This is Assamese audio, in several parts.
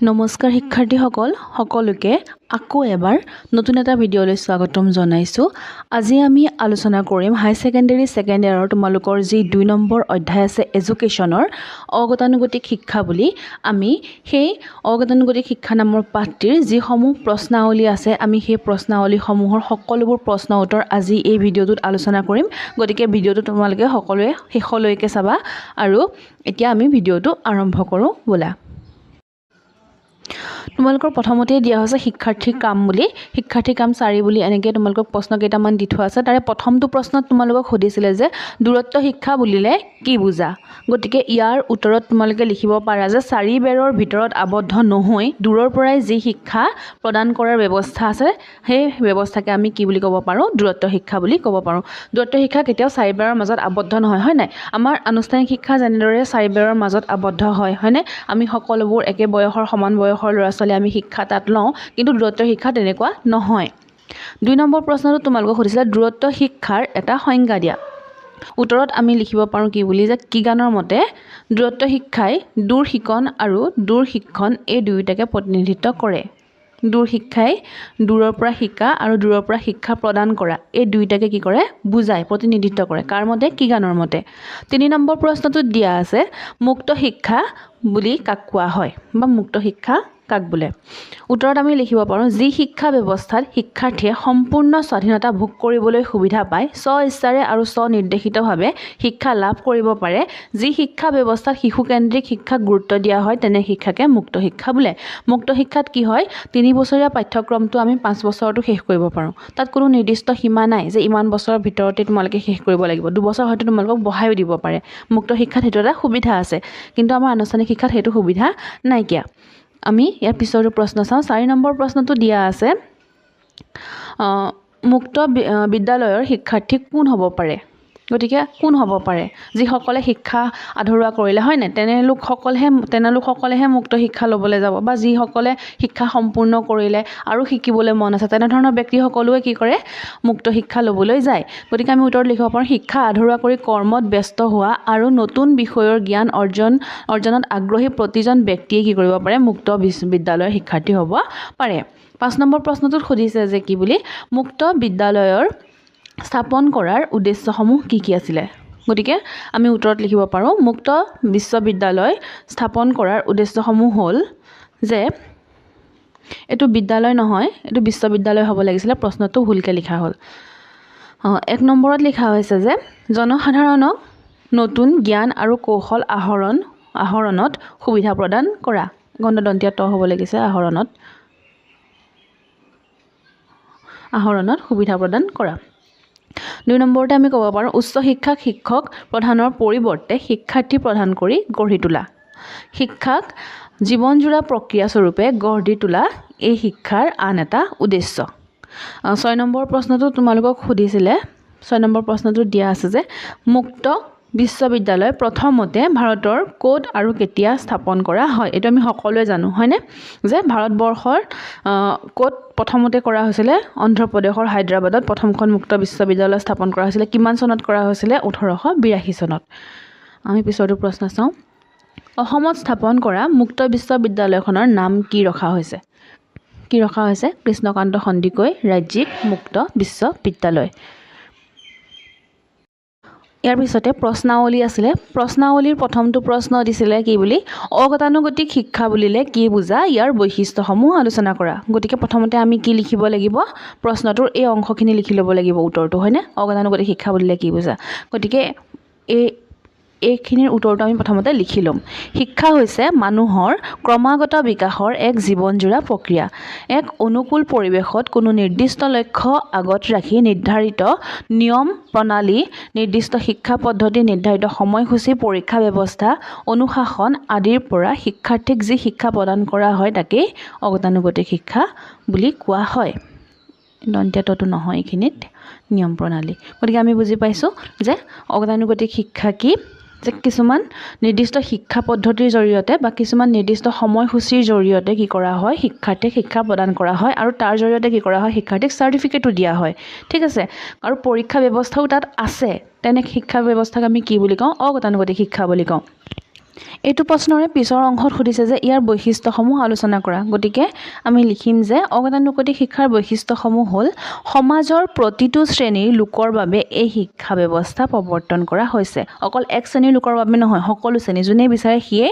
নমস্কাৰ শিক্ষাৰ্থীসকল সকলোকে আকৌ এবাৰ নতুন এটা ভিডিঅ'লৈ স্বাগতম জনাইছোঁ। আজি আমি আলোচনা কৰিম হাই ছেকেণ্ডাৰী ছেকেণ্ড ইয়াৰৰ তোমালোকৰ যি 2 নম্বৰ অধ্যায় আছে এডুকেশ্যনৰ অগতানুগতিক শিক্ষা বুলি আমি সেই অগতানুগতিক শিক্ষা নামৰ পাঠটিৰ যিসমূহ প্ৰশ্নাৱলী আছে আমি সেই প্ৰশ্নাৱলীসমূহৰ সকলোবোৰ প্ৰশ্ন উত্তৰ আজি এই ভিডিঅ'টোত আলোচনা কৰিম। গতিকে ভিডিঅ'টো তোমালোকে সকলোৱে শেষলৈকে চাবা আৰু এতিয়া আমি ভিডিঅ'টো আৰম্ভ কৰোঁ ব'লা। তোমালোকৰ প্ৰথমতেই দিয়া হৈছে শিক্ষাৰ্থীৰ কাম বুলি শিক্ষাৰ্থীৰ কাম 4 বুলি এনেকৈ তোমালোকক প্ৰশ্ন কেইটামান দি থোৱা আছে। তাৰে প্ৰথমটো প্ৰশ্নত তোমালোকক সুধিছিলে যে দূৰত্ব শিক্ষা বুলিলে কি বুজা। গতিকে ইয়াৰ উত্তৰত তোমালোকে লিখিব পাৰা যে 4 বেৰৰ ভিতৰত আবদ্ধ নহৈ দূৰৰ পৰাই যি শিক্ষা প্ৰদান কৰাৰ ব্যৱস্থা আছে সেই ব্যৱস্থাকে আমি কি বুলি ক'ব পাৰোঁ, দূৰত্ব শিক্ষা বুলি ক'ব পাৰোঁ। দূৰত্ব শিক্ষা কেতিয়াও 4 বেৰৰ মাজত আবদ্ধ নহয়, হয় নাই? আমাৰ আনুষ্ঠানিক শিক্ষা যেনেদৰে 4 বেৰৰ মাজত আবদ্ধ হয়নে? আমি সকলোবোৰ একে বয়সৰ সমান বয়সৰ ল'ৰা ছোৱালী আমি শিক্ষা তাত লওঁ, কিন্তু দূৰত্ব শিক্ষা তেনেকুৱা নহয়। 2 নম্বৰ প্ৰশ্নটো তোমালোকক সুধিছিলে দূৰত্ব শিক্ষাৰ এটা সংজ্ঞা দিয়া। উত্তৰত আমি লিখিব পাৰোঁ কি বুলি যে কিগানৰ মতে দূৰত্ব শিক্ষাই দূৰ শিকন আৰু দূৰ শিক্ষণ এই দুয়োটাকে প্ৰতিনিধিত্ব কৰে। দূৰ শিক্ষাই দূৰৰ পৰা শিকা আৰু দূৰৰ পৰা শিক্ষা প্ৰদান কৰা এই দুয়োটাকে কি কৰে, বুজায়, প্ৰতিনিধিত্ব কৰে। কাৰ মতে? কিগানৰ মতে। 3 নম্বৰ প্ৰশ্নটোত দিয়া আছে মুক্ত শিক্ষা বুলি কাক কোৱা হয় বা মুক্ত শিক্ষা কাক বোলে। উত্তৰত আমি লিখিব পাৰোঁ যি শিক্ষা ব্যৱস্থাত শিক্ষাৰ্থীয়ে সম্পূৰ্ণ স্বাধীনতা ভোগ কৰিবলৈ সুবিধা পায়, স্ব-ইচ্ছাৰে আৰু স্বনিৰ্দেশিতভাৱে শিক্ষা লাভ কৰিব পাৰে, যি শিক্ষা ব্যৱস্থাত শিশুকেন্দ্ৰিক শিক্ষাক গুৰুত্ব দিয়া হয় তেনে শিক্ষাকে মুক্ত শিক্ষা বোলে। মুক্ত শিক্ষাত কি হয়, 3 বছৰীয়া পাঠ্যক্ৰমটো আমি 5 বছৰতো শেষ কৰিব পাৰোঁ। তাত কোনো নিৰ্দিষ্ট সীমা নাই যে ইমান বছৰৰ ভিতৰতে তোমালোকে শেষ কৰিব লাগিব। 2 বছৰ হয়তো তোমালোকক বঢ়াইও দিব পাৰে। মুক্ত শিক্ষাত সেইটো এটা সুবিধা আছে, কিন্তু আমাৰ আনুষ্ঠানিক শিক্ষাত সেইটো সুবিধা নাইকিয়া। আমি ইয়াৰ পিছৰটো প্ৰশ্ন চাওঁ। 4 নম্বৰ প্ৰশ্নটো দিয়া আছে মুক্ত বিদ্যালয়ৰ শিক্ষাৰ্থী কোন হ'ব পাৰে। গতিকে কোন হ'ব পাৰে? যিসকলে শিক্ষা আধৰুৱা কৰিলে, হয় নাই? তেনেলোকসকলেহে মুক্ত শিক্ষা ল'বলৈ যাব, বা যিসকলে শিক্ষা সম্পূৰ্ণ কৰিলে আৰু শিকিবলৈ মন আছে তেনেধৰণৰ ব্যক্তিসকলেও কি কৰে, মুক্ত শিক্ষা ল'বলৈ যায়। গতিকে আমি উত্তৰত লিখিব পাৰোঁ শিক্ষা আধৰুৱা কৰি কৰ্মত ব্যস্ত হোৱা আৰু নতুন বিষয়ৰ জ্ঞান অৰ্জনত আগ্ৰহী প্ৰতিজন ব্যক্তিয়ে কি কৰিব পাৰে, মুক্ত বিদ্যালয়ৰ শিক্ষাৰ্থী হ'ব পাৰে। 5 নম্বৰ প্ৰশ্নটোত সুধিছে যে কি বুলি মুক্ত বিদ্যালয়ৰ স্থাপন কৰাৰ উদ্দেশ্যসমূহ কি কি আছিলে। গতিকে আমি উত্তৰত লিখিব পাৰোঁ মুক্ত বিশ্ববিদ্যালয় স্থাপন কৰাৰ উদ্দেশ্যসমূহ হ'ল যে এইটো বিদ্যালয় নহয়, এইটো বিশ্ববিদ্যালয় হ'ব লাগিছিলে, প্ৰশ্নটো ভুলকৈ লিখা হ'ল। 1 নম্বৰত লিখা হৈছে যে জনসাধাৰণক নতুন জ্ঞান আৰু কৌশল আহৰণত সুবিধা প্ৰদান কৰা। গণদন্তীয় ত হ'ব লাগিছে, আহৰণত সুবিধা প্ৰদান কৰা। 2 নম্বৰতে আমি ক'ব পাৰোঁ উচ্চ শিক্ষাক শিক্ষক প্ৰধানৰ পৰিৱৰ্তে শিক্ষাৰ্থী প্ৰদান কৰি গঢ়ি তোলা। শিক্ষাক জীৱনজোৰা প্ৰক্ৰিয়া স্বৰূপে গঢ়ি তোলা এই শিক্ষাৰ আন এটা উদ্দেশ্য। 6 নম্বৰ প্ৰশ্নটো তোমালোকক সুধিছিলে, 6 নম্বৰ প্ৰশ্নটো দিয়া আছে যে মুক্ত বিশ্ববিদ্যালয় প্ৰথমতে ভাৰতৰ ক'ত আৰু কেতিয়া স্থাপন কৰা হয়। এইটো আমি সকলোৱে জানো, হয়নে? যে ভাৰতবৰ্ষৰ ক'ত প্ৰথমতে কৰা হৈছিলে, অন্ধ্ৰপ্ৰদেশৰ হায়দৰাবাদত প্ৰথমখন মুক্ত বিশ্ববিদ্যালয় স্থাপন কৰা হৈছিলে। কিমান চনত কৰা হৈছিলে? 1882 চনত। আমি পিছৰটো প্ৰশ্ন চাওঁ। অসমত স্থাপন কৰা মুক্ত বিশ্ববিদ্যালয়খনৰ নাম কি ৰখা হৈছে? কৃষ্ণকান্ত সন্দিকৈ ৰাজ্যিক মুক্ত বিশ্ববিদ্যালয়। ইয়াৰ পিছতে প্ৰশ্নাৱলী আছিলে। প্ৰশ্নাৱলীৰ প্ৰথমটো প্ৰশ্ন দিছিলে কি বুলি অগতানুগতিক শিক্ষা বুলিলে কি বুজা, ইয়াৰ বৈশিষ্ট্যসমূহ আলোচনা কৰা। গতিকে প্ৰথমতে আমি কি লিখিব লাগিব, প্ৰশ্নটোৰ এই অংশখিনি লিখি ল'ব লাগিব উত্তৰটো, হয়নে? অগতানুগতিক শিক্ষা বুলিলে কি বুজা। গতিকে এইখিনিৰ উত্তৰটো আমি প্ৰথমতে লিখি ল'ম। শিক্ষা হৈছে মানুহৰ ক্ৰমাগত বিকাশৰ এক জীৱনজোৰা প্ৰক্ৰিয়া। এক অনুকূল পৰিৱেশত কোনো নিৰ্দিষ্ট লক্ষ্য আগত ৰাখি নিৰ্ধাৰিত নিয়ম প্ৰণালী, নিৰ্দিষ্ট শিক্ষা পদ্ধতি, নিৰ্ধাৰিত সময়সূচী, পৰীক্ষা ব্যৱস্থা, অনুশাসন আদিৰ পৰা শিক্ষাৰ্থীক যি শিক্ষা প্ৰদান কৰা হয় তাকেই অগতানুগতিক শিক্ষা বুলি কোৱা হয়। দন্ত্যটো নহয় এইখিনিত, নিয়ম প্ৰণালী। গতিকে আমি বুজি পাইছোঁ যে অগতানুগতিক শিক্ষা কি, যে কিছুমান নিৰ্দিষ্ট শিক্ষা পদ্ধতিৰ জৰিয়তে বা কিছুমান নিৰ্দিষ্ট সময়সূচীৰ জৰিয়তে কি কৰা হয়, শিক্ষাৰ্থীক শিক্ষা প্ৰদান কৰা হয় আৰু তাৰ জৰিয়তে কি কৰা হয়, শিক্ষাৰ্থীক চাৰ্টিফিকেটো দিয়া হয়। ঠিক আছে, আৰু পৰীক্ষা ব্যৱস্থাও তাত আছে। তেনে শিক্ষা ব্যৱস্থাক আমি কি বুলি কওঁ, অগতানুগতিক শিক্ষা বুলি কওঁ। এইটো প্ৰশ্নৰে পিছৰ অংশত সুধিছে যে ইয়াৰ বৈশিষ্ট্যসমূহ আলোচনা কৰা। গতিকে আমি লিখিম যে অগতানুগতিক শিক্ষাৰ বৈশিষ্ট্যসমূহ হ'ল সমাজৰ প্ৰতিটো শ্ৰেণীৰ লোকৰ বাবে এই শিক্ষা ব্যৱস্থা প্ৰৱৰ্তন কৰা হৈছে। অকল এক শ্ৰেণীৰ লোকৰ বাবে নহয়, সকলো শ্ৰেণী যোনে বিচাৰে সিয়ে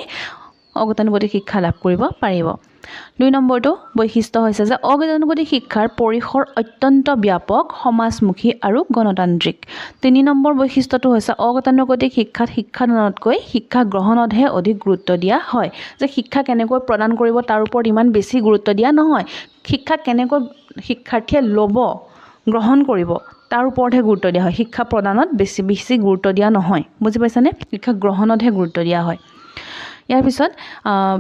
অগতানুগতিক শিক্ষা লাভ কৰিব পাৰিব। 2 নম্বৰটো বৈশিষ্ট্য হৈছে যে অগতানুগতিক শিক্ষাৰ পৰিসৰ অত্যন্ত ব্যাপক, সমাজমুখী আৰু গণতান্ত্ৰিক। 3 নম্বৰ বৈশিষ্ট্যটো হৈছে অগতানুগতিক শিক্ষাত শিক্ষাদানতকৈ শিক্ষা গ্ৰহণতহে অধিক গুৰুত্ব দিয়া হয়। যে শিক্ষা কেনেকৈ প্ৰদান কৰিব তাৰ ওপৰত ইমান বেছি গুৰুত্ব দিয়া নহয়, শিক্ষা কেনেকৈ শিক্ষাৰ্থীয়ে ল'ব, গ্ৰহণ কৰিব তাৰ ওপৰতহে গুৰুত্ব দিয়া হয়। শিক্ষা প্ৰদানত বেছি গুৰুত্ব দিয়া নহয়, বুজি পাইছানে? শিক্ষা গ্ৰহণতহে গুৰুত্ব দিয়া হয়। ইয়াৰ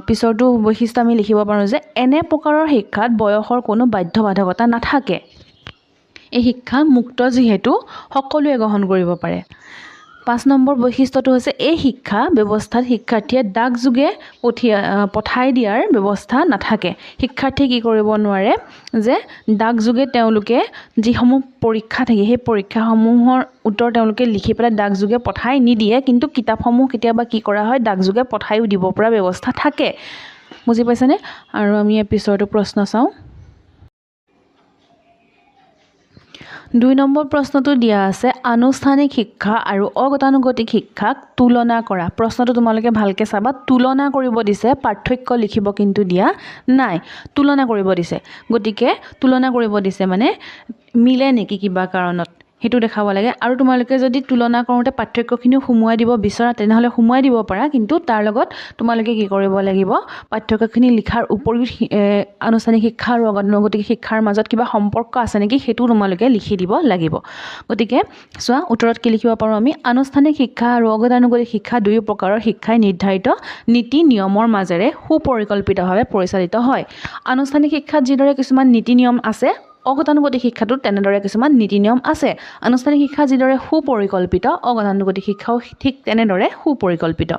পিছৰটো বৈশিষ্ট্য আমি লিখিব পাৰোঁ যে এনে প্ৰকাৰৰ শিক্ষাত বয়সৰ কোনো বাধ্যবাধকতা নাথাকে। এই শিক্ষা মুক্ত যিহেতু সকলোৱে গ্ৰহণ কৰিব পাৰে। 5 নম্বৰ বৈশিষ্ট্যটো হৈছে এই শিক্ষা ব্যৱস্থাত শিক্ষাৰ্থীয়ে ডাকযোগে পঠাই দিয়াৰ ব্যৱস্থা নাথাকে। শিক্ষাৰ্থীয়ে কি কৰিব নোৱাৰে যে ডাকযোগে তেওঁলোকে যিসমূহ পৰীক্ষা থাকে সেই পৰীক্ষাসমূহৰ উত্তৰ তেওঁলোকে লিখি পেলাই ডাকযোগে পঠাই নিদিয়ে, কিন্তু কিতাপসমূহ কেতিয়াবা কি কৰা হয় ডাকযোগে পঠাইও দিব পৰা ব্যৱস্থা থাকে। বুজি পাইছেনে? আৰু আমি পিছৰটো প্ৰশ্ন চাওঁ। 2 নম্বৰ প্ৰশ্নটো দিয়া আছে আনুষ্ঠানিক শিক্ষা আৰু অগতানুগতিক শিক্ষাক তুলনা কৰা। প্ৰশ্নটো তোমালোকে ভালকৈ চাবা, তুলনা কৰিব দিছে, পাৰ্থক্য লিখিব কিন্তু দিয়া নাই, তুলনা কৰিব দিছে। গতিকে তুলনা কৰিব দিছে মানে মিলে নেকি কিবা কাৰণত সেইটো দেখাব লাগে। আৰু তোমালোকে যদি তুলনা কৰোঁতে পাৰ্থক্যখিনিও সোমোৱাই দিব বিচৰা তেনেহ'লে সোমোৱাই দিব পাৰা, কিন্তু তাৰ লগত তোমালোকে কি কৰিব লাগিব, পাৰ্থক্যখিনি লিখাৰ উপৰিও আনুষ্ঠানিক শিক্ষা আৰু অগতানুগতিক শিক্ষাৰ মাজত কিবা সম্পৰ্ক আছে নেকি সেইটোও তোমালোকে লিখি দিব লাগিব। গতিকে চোৱা উত্তৰত কি লিখিব পাৰোঁ আমি, আনুষ্ঠানিক শিক্ষা আৰু অগতানুগতিক শিক্ষা দুয়ো প্ৰকাৰৰ শিক্ষাই নিৰ্ধাৰিত নীতি নিয়মৰ মাজেৰে সুপৰিকল্পিতভাৱে পৰিচালিত হয়। আনুষ্ঠানিক শিক্ষাত যিদৰে কিছুমান নীতি নিয়ম আছে, অগতানুগতিক শিক্ষাটোত তেনেদৰে কিছুমান নীতি নিয়ম আছে। আনুষ্ঠানিক শিক্ষা যিদৰে সুপৰিকল্পিত, অগতানুগতিক শিক্ষাও ঠিক তেনেদৰে সুপৰিকল্পিত।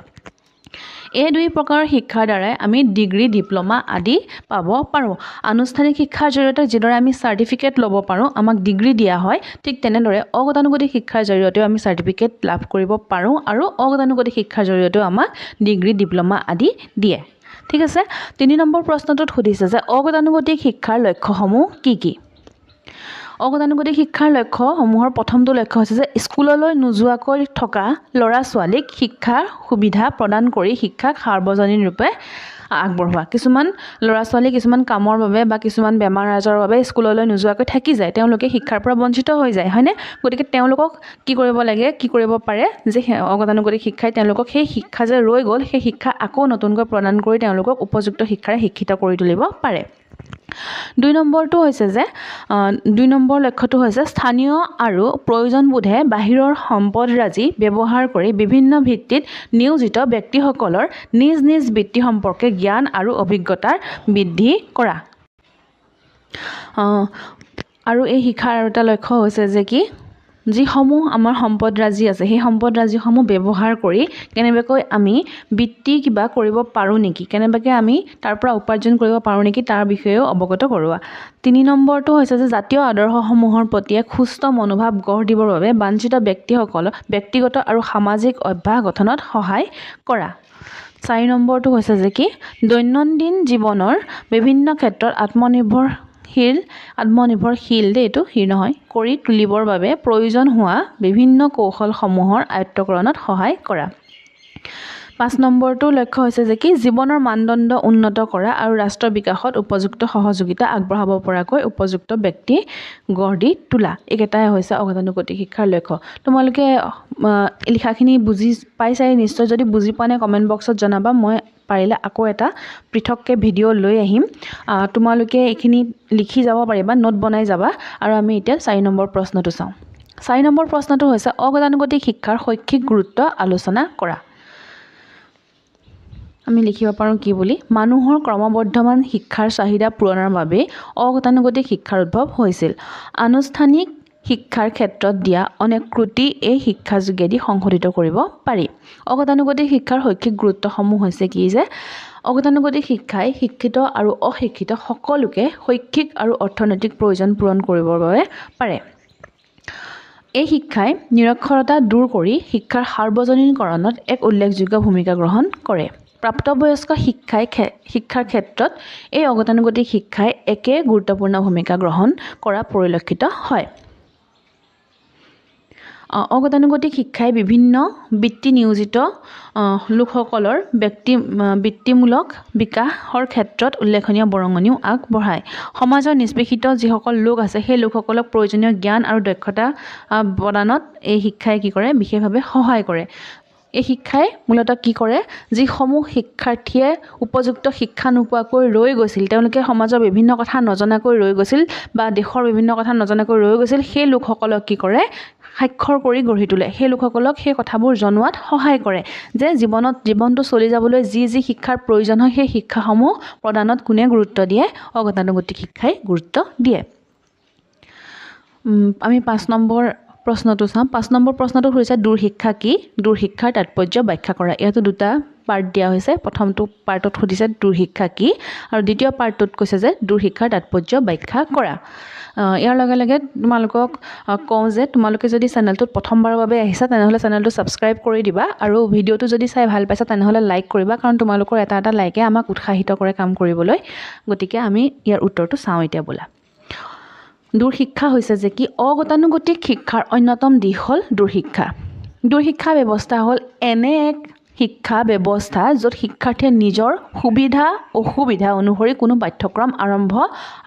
এই 2 প্ৰকাৰৰ শিক্ষাৰ দ্বাৰাই আমি ডিগ্ৰী, ডিপ্ল'মা আদি পাব পাৰোঁ। আনুষ্ঠানিক শিক্ষাৰ জৰিয়তে যিদৰে আমি চাৰ্টিফিকেট ল'ব পাৰোঁ, আমাক ডিগ্ৰী দিয়া হয়, ঠিক তেনেদৰে অগতানুগতিক শিক্ষাৰ জৰিয়তেও আমি চাৰ্টিফিকেট লাভ কৰিব পাৰোঁ আৰু অগতানুগতিক শিক্ষাৰ জৰিয়তেও আমাক ডিগ্ৰী, ডিপ্ল'মা আদি দিয়ে। ঠিক আছে। 3 নম্বৰ প্ৰশ্নটোত সুধিছে যে অগতানুগতিক শিক্ষাৰ লক্ষ্যসমূহ কি কি? অগতানুগতিক শিক্ষাৰ লক্ষ্যসমূহৰ প্ৰথমটো লক্ষ্য হৈছে যে স্কুললৈ নোযোৱাকৈ থকা ল'ৰা ছোৱালীক শিক্ষাৰ সুবিধা প্ৰদান কৰি শিক্ষাক সাৰ্বজনীন ৰূপে আগবঢ়োৱা। কিছুমান ল'ৰা ছোৱালী কিছুমান কামৰ বাবে বা কিছুমান বেমাৰ আজাৰৰ বাবে স্কুললৈ নোযোৱাকৈ থাকি যায়, তেওঁলোকে শিক্ষাৰ পৰা বঞ্চিত হৈ যায়, হয়নে? গতিকে তেওঁলোকক কি কৰিব লাগে, কি কৰিব পাৰে যে অগতানুগতিক শিক্ষাই তেওঁলোকক সেই শিক্ষা যে ৰৈ গ'ল সেই শিক্ষা আকৌ নতুনকৈ প্ৰদান কৰি তেওঁলোকক উপযুক্ত শিক্ষাৰে শিক্ষিত কৰি তুলিব পাৰে। 2 নম্বৰটো হৈছে যে 2 নম্বৰ লক্ষ্যটো হৈছে স্থানীয় আৰু প্ৰয়োজনবোধে বাহিৰৰ সম্পদৰাজি ব্যৱহাৰ কৰি বিভিন্ন ভিত্তিত নিয়োজিত ব্যক্তিসকলৰ নিজ নিজ বৃত্তি সম্পৰ্কে জ্ঞান আৰু অভিজ্ঞতাৰ বৃদ্ধি কৰা। আৰু এই শিক্ষাৰ আৰু এটা লক্ষ্য হৈছে যে কি, যিসমূহ আমাৰ সম্পদৰাজি আছে সেই সম্পদৰাজিসমূহ ব্যৱহাৰ কৰি কেনেবাকৈ আমি বৃত্তি কিবা কৰিব পাৰোঁ নেকি, কেনেবাকৈ আমি তাৰ পৰা উপাৰ্জন কৰিব পাৰোঁ নেকি তাৰ বিষয়েও অৱগত কৰোৱা। 3 নম্বৰটো হৈছে যে জাতীয় আদৰ্শসমূহৰ প্ৰতি এক সুস্থ মনোভাৱ গঢ় দিবৰ বাবে বাঞ্ছিত ব্যক্তিসকলক ব্যক্তিগত আৰু সামাজিক অভ্যাস গঠনত সহায় কৰা। 4 নম্বৰটো হৈছে যে কি, দৈনন্দিন জীৱনৰ বিভিন্ন ক্ষেত্ৰত আত্মনিৰ্ভৰশীল এইটো হিৰ নহয় কৰি তুলিবৰ বাবে প্ৰয়োজন হোৱা বিভিন্ন কৌশলসমূহৰ আয়ত্তকৰণত সহায় কৰা। 5 নম্বৰটো লক্ষ্য হৈছে যে কি, জীৱনৰ মানদণ্ড উন্নত কৰা আৰু ৰাষ্ট্ৰৰ বিকাশত উপযুক্ত সহযোগিতা আগবঢ়াব পৰাকৈ উপযুক্ত ব্যক্তি গঢ় দি তোলা। এইকেইটাই হৈছে অগতানুগতিক শিক্ষাৰ লক্ষ্য। তোমালোকে লিখাখিনি বুজি পাইছাই নিশ্চয়। যদি বুজি পোৱা নাই কমেণ্ট বক্সত জনাবা, মই পাৰিলে আকৌ এটা পৃথককৈ ভিডিঅ' লৈ আহিম, তোমালোকে এইখিনি লিখি যাব পাৰিবা, নোট বনাই যাবা। আৰু আমি এতিয়া 4 নম্বৰ প্ৰশ্নটো চাওঁ। 4 নম্বৰ প্ৰশ্নটো হৈছে অগতানুগতিক শিক্ষাৰ শৈক্ষিক গুৰুত্ব আলোচনা কৰা। আমি লিখিব পাৰোঁ কি বুলি, মানুহৰ ক্ৰমবৰ্ধমান শিক্ষাৰ চাহিদা পূৰণৰ বাবে অগতানুগতিক শিক্ষাৰ উদ্ভৱ হৈছিল। আনুষ্ঠানিক শিক্ষাৰ ক্ষেত্ৰত দিয়া অনেক ত্ৰুটি এই শিক্ষা যোগেদি সংশোধিত কৰিব পাৰি। অগতানুগতিক শিক্ষাৰ শৈক্ষিক গুৰুত্বসমূহ হৈছে কি যে অগতানুগতিক শিক্ষাই শিক্ষিত আৰু অশিক্ষিত সকলোকে শৈক্ষিক আৰু অৰ্থনৈতিক প্ৰয়োজন পূৰণ কৰিবৰ বাবে পাৰে। এই শিক্ষাই নিৰক্ষৰতা দূৰ কৰি শিক্ষাৰ সাৰ্বজনীনকৰণত এক উল্লেখযোগ্য ভূমিকা গ্ৰহণ কৰে। প্ৰাপ্তবয়স্ক শিক্ষাৰ ক্ষেত্ৰত এই অগতানুগতিক শিক্ষাই একে গুৰুত্বপূৰ্ণ ভূমিকা গ্ৰহণ কৰা পৰিলক্ষিত হয়। অগতানুগতিক শিক্ষাই বিভিন্ন বৃত্তি নিয়োজিত লোকসকলৰ বৃত্তিমূলক বিকাশৰ ক্ষেত্ৰত উল্লেখনীয় বৰঙণিও আগবঢ়ায়। সমাজৰ নিষ্পেষিত যিসকল লোক আছে সেই লোকসকলক প্ৰয়োজনীয় জ্ঞান আৰু দক্ষতা প্ৰদানত এই শিক্ষাই কি কৰে বিশেষভাৱে সহায় কৰে। এই শিক্ষাই মূলতঃ কি কৰে যিসমূহ শিক্ষাৰ্থীয়ে উপযুক্ত শিক্ষা নোপোৱাকৈ ৰৈ গৈছিল, তেওঁলোকে সমাজৰ বিভিন্ন কথা নজনাকৈ ৰৈ গৈছিল বা দেশৰ বিভিন্ন কথা নজনাকৈ ৰৈ গৈছিল, সেই লোকসকলক কি কৰে সাক্ষৰ কৰি গঢ়ি তোলে। সেই লোকসকলক সেই কথাবোৰ জনোৱাত সহায় কৰে যে জীৱনটো চলি যাবলৈ যি শিক্ষাৰ প্ৰয়োজন হয় সেই শিক্ষাসমূহ প্ৰদানত কোনে গুৰুত্ব দিয়ে, অগতানুগতিক শিক্ষাই গুৰুত্ব দিয়ে। আমি 5 নম্বৰ প্ৰশ্নটো চাওঁ। 5 নম্বৰ প্ৰশ্নটো হৈছে দূৰ শিক্ষা কি? দূৰ শিক্ষাৰ তাৎপৰ্য ব্যাখ্যা কৰা। ইয়াতো দুটা পাৰ্ট দিয়া হৈছে। প্ৰথমটো পাৰ্টত সুধিছে দূৰ শিক্ষা কি আৰু দ্বিতীয় পাৰ্টটোত কৈছে যে দূৰ শিক্ষাৰ তাৎপৰ্য ব্যাখ্যা কৰা। ইয়াৰ লগে লগে তোমালোকক কওঁ যে তোমালোকে যদি চেনেলটোত প্ৰথমবাৰৰ বাবে আহিছা তেনেহ'লে চেনেলটো ছাবস্ক্ৰাইব কৰি দিবা আৰু ভিডিঅ'টো যদি চাই ভাল পাইছা তেনেহ'লে লাইক কৰিবা, কাৰণ তোমালোকৰ এটা লাইকে আমাক উৎসাহিত কৰে কাম কৰিবলৈ। গতিকে আমি ইয়াৰ উত্তৰটো চাওঁ এতিয়া ব'লা। দূৰ শিক্ষা হৈছে যে কি অগতানুগতিক শিক্ষাৰ অন্যতম দিশ হ'ল দূৰ শিক্ষা। দূৰ শিক্ষা ব্যৱস্থা হ'ল এনে এক শিক্ষা ব্যৱস্থা য'ত শিক্ষাৰ্থীয়ে নিজৰ সুবিধা অসুবিধা অনুসৰি কোনো পাঠ্যক্ৰম আৰম্ভ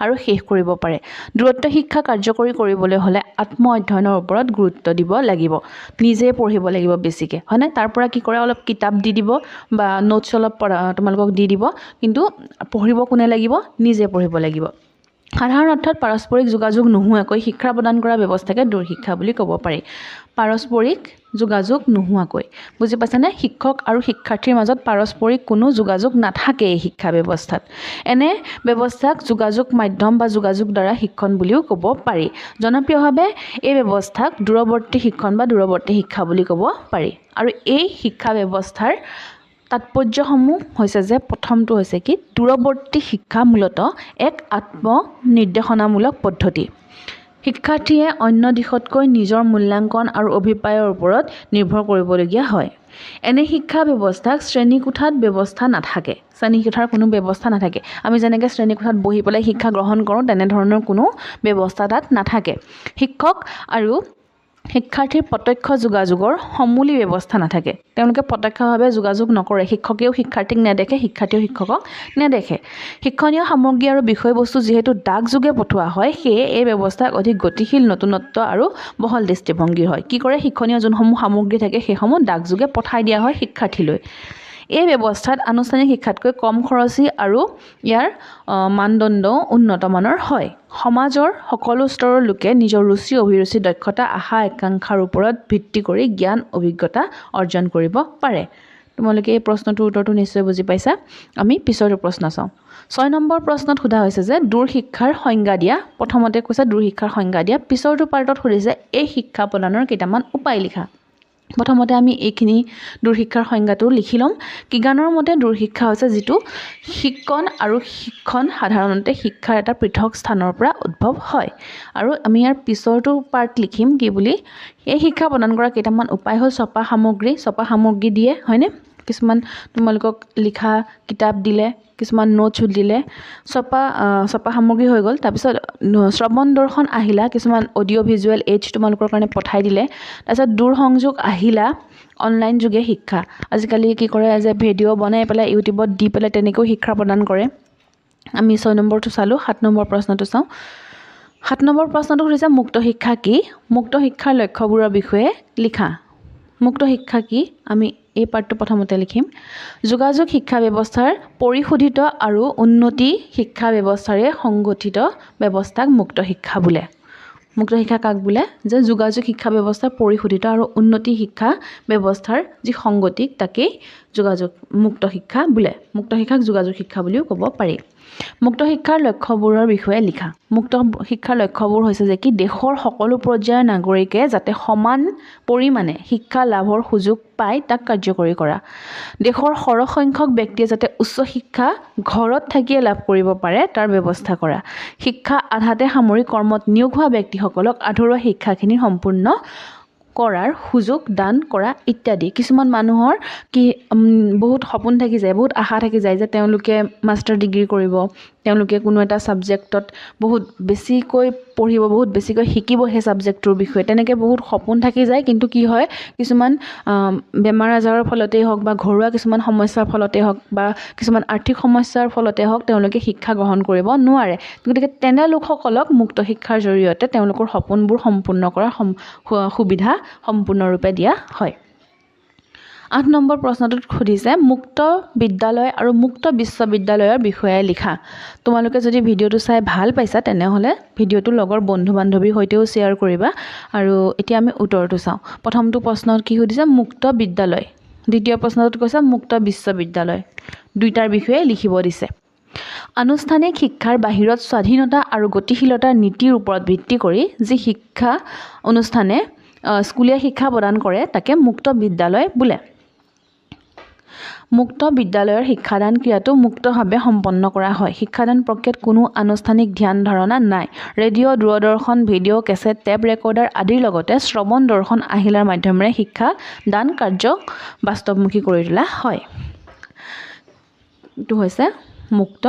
আৰু শেষ কৰিব পাৰে। দূৰত্ব শিক্ষা কাৰ্যকৰী কৰিবলৈ হ'লে আত্ম অধ্যয়নৰ ওপৰত গুৰুত্ব দিব লাগিব, নিজে পঢ়িব লাগিব বেছিকৈ, হয়নে? তাৰ পৰা কি কৰে অলপ কিতাপ দি দিব বা নোটছ অলপ তোমালোকক দি দিব, কিন্তু পঢ়িব কোনে লাগিব? নিজে পঢ়িব লাগিব। সাধাৰণ অৰ্থত পাৰস্পৰিক যোগাযোগ নোহোৱাকৈ শিক্ষা প্ৰদান কৰা ব্যৱস্থাকে দূৰ শিক্ষা বুলি ক'ব পাৰি। পাৰস্পৰিক যোগাযোগ নোহোৱাকৈ, বুজি পাইছানে? শিক্ষক আৰু শিক্ষাৰ্থীৰ মাজত পাৰস্পৰিক কোনো যোগাযোগ নাথাকে এই শিক্ষা ব্যৱস্থাত। এনে ব্যৱস্থাক যোগাযোগ মাধ্যম বা যোগাযোগ দ্বাৰা শিক্ষণ বুলিও ক'ব পাৰি। জনপ্ৰিয়ভাৱে এই ব্যৱস্থাক দূৰৱৰ্তী শিক্ষণ বা দূৰৱৰ্তী শিক্ষা বুলি ক'ব পাৰি। আৰু এই শিক্ষা ব্যৱস্থাৰ তাৎপৰ্যসমূহ হৈছে যে প্ৰথমটো হৈছে কি দূৰৱৰ্তী শিক্ষা মূলতঃ এক আত্মনিৰ্দেশনামূলক পদ্ধতি। শিক্ষাৰ্থীয়ে অন্য দিশতকৈ নিজৰ মূল্যাংকন আৰু অভিপ্ৰায়ৰ ওপৰত নিৰ্ভৰ কৰিবলগীয়া হয়। এনে শিক্ষা ব্যৱস্থাক শ্ৰেণীকোঠাত ব্যৱস্থা নাথাকে, শ্ৰেণীকোঠাৰ কোনো ব্যৱস্থা নাথাকে। আমি যেনেকৈ শ্ৰেণীকোঠাত বহি পেলাই শিক্ষা গ্ৰহণ কৰোঁ তেনেধৰণৰ কোনো ব্যৱস্থা তাত নাথাকে। শিক্ষক আৰু শিক্ষাৰ্থীৰ প্ৰত্যক্ষ যোগাযোগৰ সমূলি ব্যৱস্থা নাথাকে। তেওঁলোকে প্ৰত্যক্ষভাৱে যোগাযোগ নকৰে। শিক্ষকেও শিক্ষাৰ্থীক নেদেখে, শিক্ষাৰ্থীয়েও শিক্ষকক নেদেখে। শিক্ষণীয় সামগ্ৰী আৰু বিষয়বস্তু যিহেতু ডাকযোগে পঠোৱা হয়, সেয়ে এই ব্যৱস্থাক অধিক গতিশীল, নতুনত্ব আৰু বহল দৃষ্টিভংগীৰ হয়। কি কৰে শিক্ষণীয় যোনসমূহ সামগ্ৰী থাকে সেইসমূহ ডাকযোগে পঠাই দিয়া হয় শিক্ষাৰ্থীলৈ। এই ব্যৱস্থাত আনুষ্ঠানিক শিক্ষাতকৈ কম খৰচী আৰু ইয়াৰ মানদণ্ডও উন্নত মানৰ হয়। সমাজৰ সকলো স্তৰৰ লোকে নিজৰ ৰুচি অভিৰুচি দক্ষতা আশা আকাংক্ষাৰ ওপৰত ভিত্তি কৰি জ্ঞান অভিজ্ঞতা অৰ্জন কৰিব পাৰে। তোমালোকে এই প্ৰশ্নটোৰ উত্তৰটো নিশ্চয় বুজি পাইছা। আমি পিছৰটো প্ৰশ্ন চাওঁ। 6 নম্বৰ প্ৰশ্নত সোধা হৈছে যে দূৰ শিক্ষাৰ সংজ্ঞা দিয়া। প্ৰথমতে কৈছে দূৰ শিক্ষাৰ সংজ্ঞা দিয়া, পিছৰটো পাৰ্টত সুধিছে এই শিক্ষা প্ৰদানৰ কেইটামান উপায় লিখা। প্ৰথমতে আমি এইখিনি দূৰ শিক্ষাৰ সংজ্ঞাটো লিখি ল'ম। কিগানৰ মতে দূৰ শিক্ষা হৈছে যিটো শিক্ষণ আৰু শিক্ষণ সাধাৰণতে শিক্ষাৰ এটা পৃথক স্থানৰ পৰা উদ্ভৱ হয়। আৰু আমি ইয়াৰ পিছৰটো পাৰ্ট লিখিম কি বুলি, এই শিক্ষা প্ৰদান কৰা কেইটামান উপায় হ'ল ছপা সামগ্ৰী দিয়ে, হয়নে? কিছুমান তোমালোকক লিখা কিতাপ দিলে, কিছুমান নোটছ দিলে, ছপা সামগ্ৰী হৈ গ'ল। তাৰপিছত শ্ৰৱণ দৰ্শন আহিলা, কিছুমান অডিঅ' ভিজুৱেল এইডছ তোমালোকৰ কাৰণে পঠাই দিলে। তাৰপিছত দূৰ সংযোগ আহিলা, অনলাইন যোগে শিক্ষা। আজিকালি কি কৰে যে ভিডিঅ' বনাই পেলাই ইউটিউবত দি পেলাই তেনেকৈও শিক্ষা প্ৰদান কৰে। আমি 6 নম্বৰটো চালোঁ। 7 নম্বৰ প্ৰশ্নটো চাওঁ। 7 নম্বৰ প্ৰশ্নটো সুধিছে মুক্ত শিক্ষা কি? মুক্ত শিক্ষাৰ লক্ষ্যবোৰৰ বিষয়ে লিখা। মুক্ত শিক্ষা কি? আমি এই পাৰ্টটো প্ৰথমতে লিখিম। যোগাযোগ শিক্ষা ব্যৱস্থাৰ পৰিশোধিত আৰু উন্নতি শিক্ষা ব্যৱস্থাৰে সংগঠিত ব্যৱস্থাক মুক্ত শিক্ষা বোলে। মুক্ত শিক্ষা কাক বোলে? যে যোগাযোগ শিক্ষা ব্যৱস্থাৰ পৰিশোধিত আৰু উন্নতি শিক্ষা ব্যৱস্থাৰ যি সংগতিক তাকেই মুক্ত শিক্ষা বোলে মুক্ত শিক্ষাক যোগাযোগ শিক্ষা বুলিও ক'ব পাৰি মুক্ত শিক্ষাৰ লক্ষ্যবোৰৰ বিষয়ে লিখা মুক্ত শিক্ষাৰ লক্ষ্যবোৰ হৈছে যে কি দেশৰ সকলো পৰ্যায়ৰ নাগৰিকে যাতে সমান পৰিমাণে শিক্ষা লাভৰ সুযোগ পায় তাক কাৰ্যকৰী কৰা দেশৰ সৰহ সংখ্যক ব্যক্তিয়ে যাতে উচ্চ শিক্ষা ঘৰত থাকিয়ে লাভ কৰিব পাৰে তাৰ ব্যৱস্থা কৰা শিক্ষা আধাতে সামৰি কৰ্মত নিয়োগ হোৱা ব্যক্তিসকলক আধৰুৱা শিক্ষাখিনি সম্পূৰ্ণ কৰাৰ সুযোগ দান কৰা ইত্যাদি কিছুমান মানুহৰ কি বহুত সপোন থাকি যায় বহুত আশা থাকি যায় যে তেওঁলোকে মাষ্টাৰ ডিগ্ৰী কৰিব তেওঁলোকে কোনো এটা সাবজেক্টত বহুত বেছিকৈ পঢ়িব বহুত বেছিকৈ শিকিব সেই সাবজেক্টটোৰ বিষয়ে তেনেকৈ বহুত সপোন থাকি যায় কিন্তু কি হয় কিছুমান বেমাৰ আজাৰৰ ফলতেই হওক বা ঘৰুৱা কিছুমান সমস্যাৰ ফলতেই হওক বা কিছুমান আৰ্থিক সমস্যাৰ ফলতে হওক তেওঁলোকে শিক্ষা গ্ৰহণ কৰিব নোৱাৰে গতিকে তেনে লোকসকলক মুক্ত শিক্ষাৰ জৰিয়তে তেওঁলোকৰ সপোনবোৰ সম্পূৰ্ণ কৰাৰ সুবিধা সম্পূৰ্ণৰূপে দিয়া হয় ৮ নম্বৰ প্ৰশ্নটোত সুধিছে মুক্ত বিদ্যালয় আৰু মুক্ত বিশ্ববিদ্যালয়ৰ বিষয়ে লিখা তোমালোকে যদি ভিডিঅ'টো চাই ভাল পাইছা তেনেহ'লে ভিডিঅ'টো লগৰ বন্ধু বান্ধৱীৰ সৈতেও শ্বেয়াৰ কৰিবা আৰু এতিয়া আমি উত্তৰটো চাওঁ প্ৰথমটো প্ৰশ্নত কি সুধিছে মুক্ত বিদ্যালয় দ্বিতীয় প্ৰশ্নটোত কৈছে মুক্ত বিশ্ববিদ্যালয় দুইটাৰ বিষয়ে লিখিব দিছে আনুষ্ঠানিক শিক্ষাৰ বাহিৰত স্বাধীনতা আৰু গতিশীলতাৰ নীতিৰ ওপৰত ভিত্তি কৰি যি শিক্ষা অনুষ্ঠানে স্কুলীয়া শিক্ষা প্ৰদান কৰে তাকে মুক্ত বিদ্যালয় বোলে মুক্ত বিদ্যালয়ৰ শিক্ষাদান ক্ৰিয়াটো মুক্তভাৱে সম্পন্ন কৰা হয় শিক্ষাদান প্ৰক্ৰিয়াত কোনো আনুষ্ঠানিক ধ্যান ধাৰণা নাই ৰেডিঅ' দূৰদৰ্শন ভিডিঅ' কেছেট টেপ ৰেকৰ্ডাৰ আদিৰ লগতে শ্ৰৱণ দৰ্শন আহিলাৰ মাধ্যমেৰে শিক্ষা দান কাৰ্য বাস্তৱমুখী কৰি তোলা হয় এইটো হৈছে মুক্ত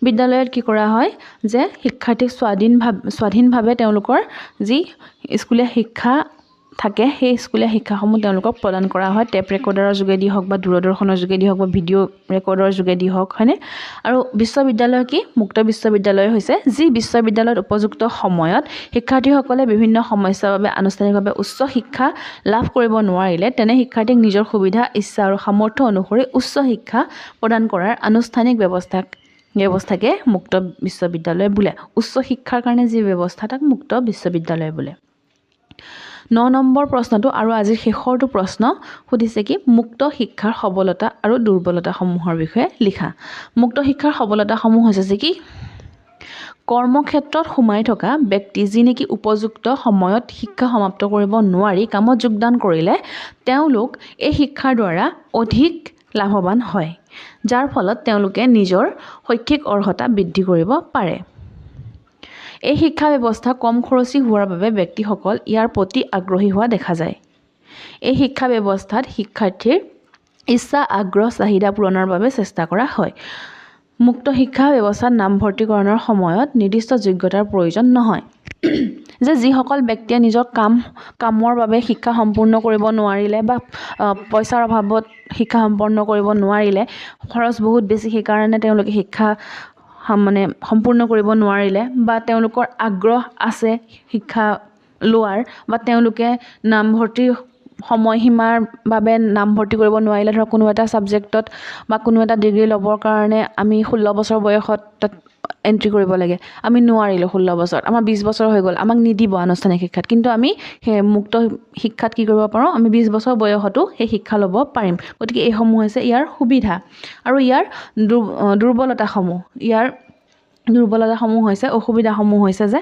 বিদ্যালয়ত কি কৰা হয় যে শিক্ষাৰ্থীক স্বাধীনভাৱে তেওঁলোকৰ যি স্কুলীয়া শিক্ষা থাকে সেই স্কুলীয়া শিক্ষাসমূহ তেওঁলোকক প্ৰদান কৰা হয় টেপ ৰেকৰ্ডাৰৰ যোগেদি হওক বা দূৰদৰ্শনৰ যোগেদি হওক বা ভিডিঅ' ৰেকৰ্ডাৰৰ যোগেদি হওক হয়নে আৰু বিশ্ববিদ্যালয় কি মুক্ত বিশ্ববিদ্যালয় হৈছে যি বিশ্ববিদ্যালয়ত উপযুক্ত সময়ত শিক্ষাৰ্থীসকলে বিভিন্ন সমস্যাৰ বাবে আনুষ্ঠানিকভাৱে উচ্চ শিক্ষা লাভ কৰিব নোৱাৰিলে তেনে শিক্ষাৰ্থীক নিজৰ সুবিধা ইচ্ছা আৰু সামৰ্থ্য অনুসৰি উচ্চ শিক্ষা প্ৰদান কৰাৰ আনুষ্ঠানিক ব্যৱস্থাকে মুক্ত বিশ্ববিদ্যালয় বোলে উচ্চ শিক্ষাৰ কাৰণে যি ব্যৱস্থা তাক মুক্ত বিশ্ববিদ্যালয় বোলে ৯ নম্বৰ প্ৰশ্নটো আৰু আজিৰ শেষৰটো প্ৰশ্ন সুধিছে কি মুক্ত শিক্ষাৰ সবলতা আৰু দুৰ্বলতাসমূহৰ বিষয়ে লিখা মুক্ত শিক্ষাৰ সবলতাসমূহ হৈছে যে কি কৰ্মক্ষেত্ৰত সোমাই থকা ব্যক্তি যি নেকি উপযুক্ত সময়ত শিক্ষা সমাপ্ত কৰিব নোৱাৰি কামত যোগদান কৰিলে তেওঁলোক এই শিক্ষাৰ দ্বাৰা অধিক লাভৱান হয় যাৰ ফলত তেওঁলোকে নিজৰ শৈক্ষিক অৰ্হতা বৃদ্ধি কৰিব পাৰে এই শিক্ষা ব্যৱস্থা কম খৰচী হোৱাৰ বাবে ব্যক্তিসকল ইয়াৰ প্ৰতি আগ্ৰহী হোৱা দেখা যায় এই শিক্ষা ব্যৱস্থাত শিক্ষাৰ্থীৰ ইচ্ছা আগ্ৰহ চাহিদা পূৰণৰ বাবে চেষ্টা কৰা হয় মুক্ত শিক্ষা ব্যৱস্থাত নামভৰ্তিকৰণৰ সময়ত নিৰ্দিষ্ট যোগ্যতাৰ প্ৰয়োজন নহয় যে যিসকল ব্যক্তিয়ে নিজৰ কামৰ বাবে শিক্ষা সম্পূৰ্ণ কৰিব নোৱাৰিলে বা পইচাৰ অভাৱত শিক্ষা সম্পূৰ্ণ কৰিব নোৱাৰিলে খৰচ বহুত বেছি সেইকাৰণে তেওঁলোকে শিক্ষা সম্পূৰ্ণ কৰিব নোৱাৰিলে বা তেওঁলোকৰ আগ্ৰহ আছে শিক্ষা লোৱাৰ বা তেওঁলোকে নামভৰ্তি সময়সীমাৰ বাবে নামভৰ্তি কৰিব নোৱাৰিলে ধৰক কোনো এটা সাবজেক্টত বা কোনো এটা ডিগ্ৰী ল'বৰ কাৰণে আমি 16 বছৰ বয়সত তাত এন্ট্ৰি কৰিব লাগে আমি নোৱাৰিলো 16 বছৰ আমাৰ 20 বছৰ হৈ গ'ল আমাক নিদিব আনুষ্ঠানিক শিক্ষাত কিন্তু আমি সেই মুক্ত শিক্ষাত কি কৰিব পাৰোঁ আমি 20 বছৰ বয়সতো সেই শিক্ষা ল'ব পাৰিম গতিকে এই সমূহ হৈছে ইয়াৰ সুবিধা আৰু ইয়াৰ দুৰ্বলতাসমূহ হৈছে অসুবিধাসমূহ হৈছে যে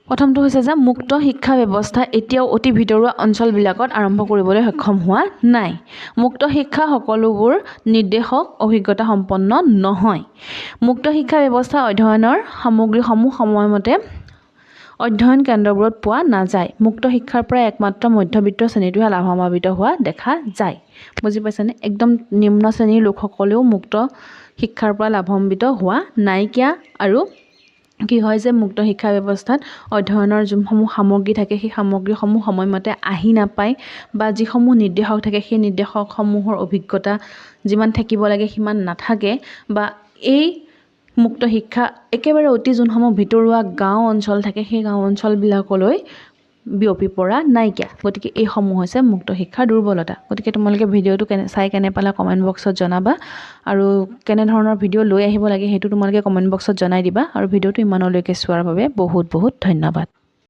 প্ৰথমটো হৈছে যে মুক্ত শিক্ষা ব্যৱস্থা এতিয়াও অতি ভিতৰুৱা অঞ্চলবিলাকত আৰম্ভ কৰিবলৈ সক্ষম হোৱা নাই মুক্ত শিক্ষা সকলোবোৰ নিৰ্দেশক অভিজ্ঞতা সম্পন্ন নহয় মুক্ত শিক্ষা ব্যৱস্থা অধ্যয়নৰ সামগ্ৰীসমূহ সময়মতে অধ্যয়ন কেন্দ্ৰবোৰত পোৱা নাযায় মুক্ত শিক্ষাৰ পৰা একমাত্ৰ মধ্যবিত্ত শ্ৰেণীটোহে লাভান্বিত হোৱা দেখা যায় বুজি পাইছেনে একদম নিম্ন শ্ৰেণীৰ লোকসকলেও মুক্ত শিক্ষাৰ পৰা লাভান্বিত হোৱা নাইকিয়া আৰু কি হয় যে মুক্ত শিক্ষা ব্যৱস্থাত অধ্যয়নৰ যোনসমূহ সামগ্ৰী থাকে সেই সামগ্ৰীসমূহ সময়মতে আহি নাপায় বা যিসমূহ নিৰ্দেশক থাকে সেই নিৰ্দেশকসমূহৰ অভিজ্ঞতা যিমান থাকিব লাগে সিমান নাথাকে বা এই মুক্ত শিক্ষা একেবাৰে অতি যোনসমূহ ভিতৰুৱা গাঁও অঞ্চল থাকে সেই গাঁও অঞ্চলবিলাকলৈ বিয়পি পৰা নাইকিয়া গতিকে এই সমূহ হৈছে মুক্ত শিক্ষাৰ দুৰ্বলতা গতিকে তোমালোকে ভিডিঅ'টো চাই কেনে পালা কমেণ্ট বক্সত জনাবা আৰু কেনে ধৰণৰ ভিডিঅ' লৈ আহিব লাগে সেইটো তোমালোকে কমেণ্ট বক্সত জনাই দিবা আৰু ভিডিঅ'টো ইমানলৈকে চোৱাৰ বাবে বহুত বহুত ধন্যবাদ